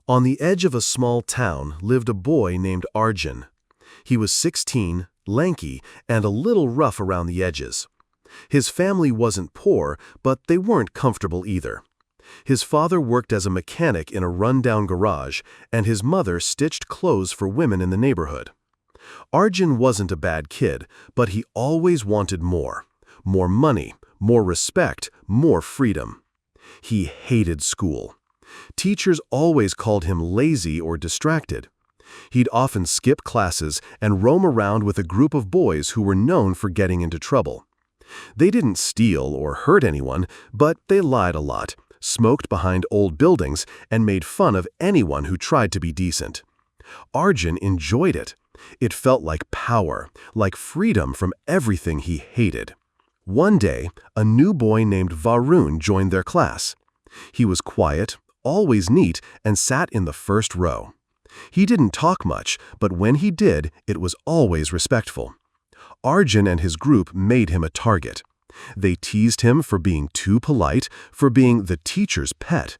On the edge of a small town lived a boy named Arjun. He was 16, lanky, and a little rough around the edges. His family wasn't poor, but they weren't comfortable either. His father worked as a mechanic in a run-down garage, and his mother stitched clothes for women in the neighborhood. Arjun wasn't a bad kid, but he always wanted more. More money, more respect, more freedom. He hated school. Teachers always called him lazy or distracted. He'd often skip classes and roam around with a group of boys who were known for getting into trouble. They didn't steal or hurt anyone, but they lied a lot, smoked behind old buildings, and made fun of anyone who tried to be decent. Arjun enjoyed it. It felt like power, like freedom from everything he hated. One day, a new boy named Varun joined their class. He was quiet, always neat, and sat in the first row. He didn't talk much, but when he did, it was always respectful. Arjun and his group made him a target. They teased him for being too polite, for being the teacher's pet.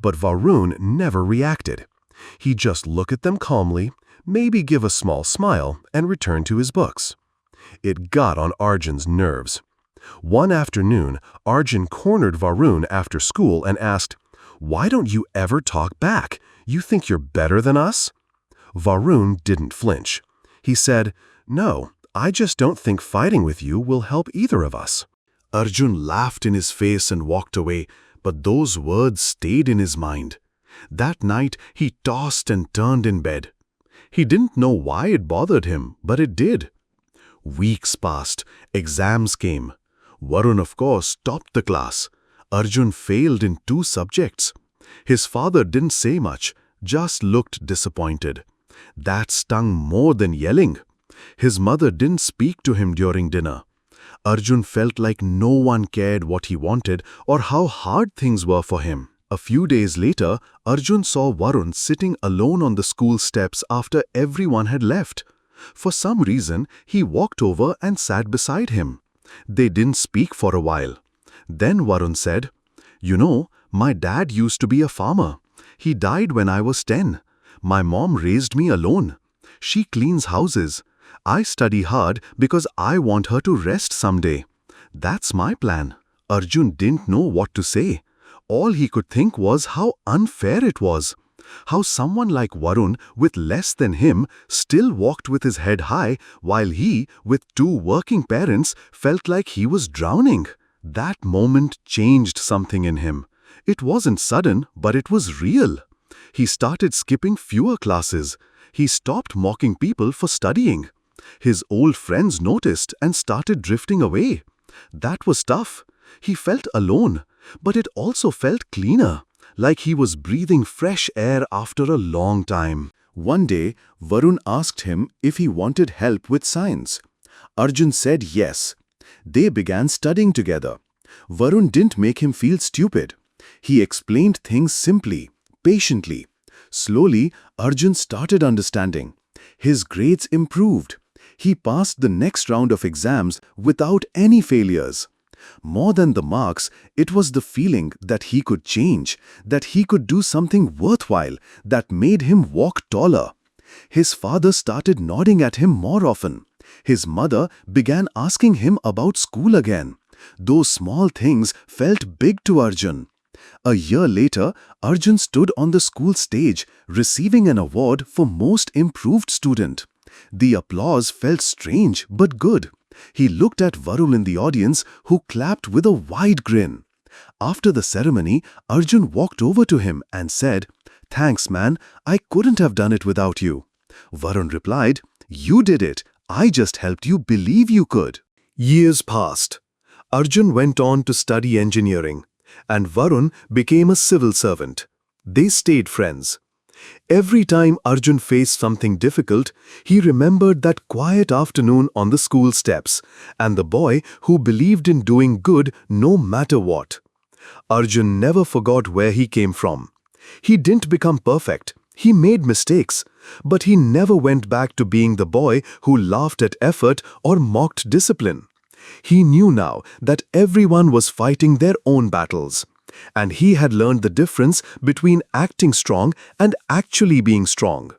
But Varun never reacted. He'd just look at them calmly, maybe give a small smile, and return to his books. It got on Arjun's nerves. One afternoon, Arjun cornered Varun after school and asked, "Why don't you ever talk back? You think you're better than us?" Varun didn't flinch. He said, "No, I just don't think fighting with you will help either of us." Arjun laughed in his face and walked away, but those words stayed in his mind. That night, he tossed and turned in bed. He didn't know why it bothered him, but it did. Weeks passed. Exams came. Varun, of course, topped the class. Arjun failed in 2 subjects. His father didn't say much, just looked disappointed. That stung more than yelling. His mother didn't speak to him during dinner. Arjun felt like no one cared what he wanted or how hard things were for him. A few days later, Arjun saw Varun sitting alone on the school steps after everyone had left. For some reason, he walked over and sat beside him. They didn't speak for a while. Then Varun said, "You know, my dad used to be a farmer. He died when I was 10. My mom raised me alone. She cleans houses. I study hard because I want her to rest someday. That's my plan." Arjun didn't know what to say. All he could think was how unfair it was. How someone like Varun, with less than him, still walked with his head high, while he, with 2 working parents, felt like he was drowning. That moment changed something in him. It wasn't sudden, but it was real. He started skipping fewer classes. He stopped mocking people for studying. His old friends noticed and started drifting away. That was tough. He felt alone, but it also felt cleaner, like he was breathing fresh air after a long time. One day, Varun asked him if he wanted help with science. Arjun said yes. They began studying together. Varun didn't make him feel stupid. He explained things simply, patiently. Slowly, Arjun started understanding. His grades improved. He passed the next round of exams without any failures. More than the marks, it was the feeling that he could change, that he could do something worthwhile, that made him walk taller. His father started nodding at him more often. His mother began asking him about school again. Those small things felt big to Arjun. A year later, Arjun stood on the school stage, receiving an award for Most Improved Student. The applause felt strange but good. He looked at Varun in the audience, who clapped with a wide grin. After the ceremony, Arjun walked over to him and said, "Thanks, man. I couldn't have done it without you." Varun replied, "You did it. I just helped you believe you could." Years passed. Arjun went on to study engineering, and Varun became a civil servant. They stayed friends. Every time Arjun faced something difficult, he remembered that quiet afternoon on the school steps and the boy who believed in doing good no matter what. Arjun never forgot where he came from. He didn't become perfect. He made mistakes, but he never went back to being the boy who laughed at effort or mocked discipline. He knew now that everyone was fighting their own battles. And he had learned the difference between acting strong and actually being strong.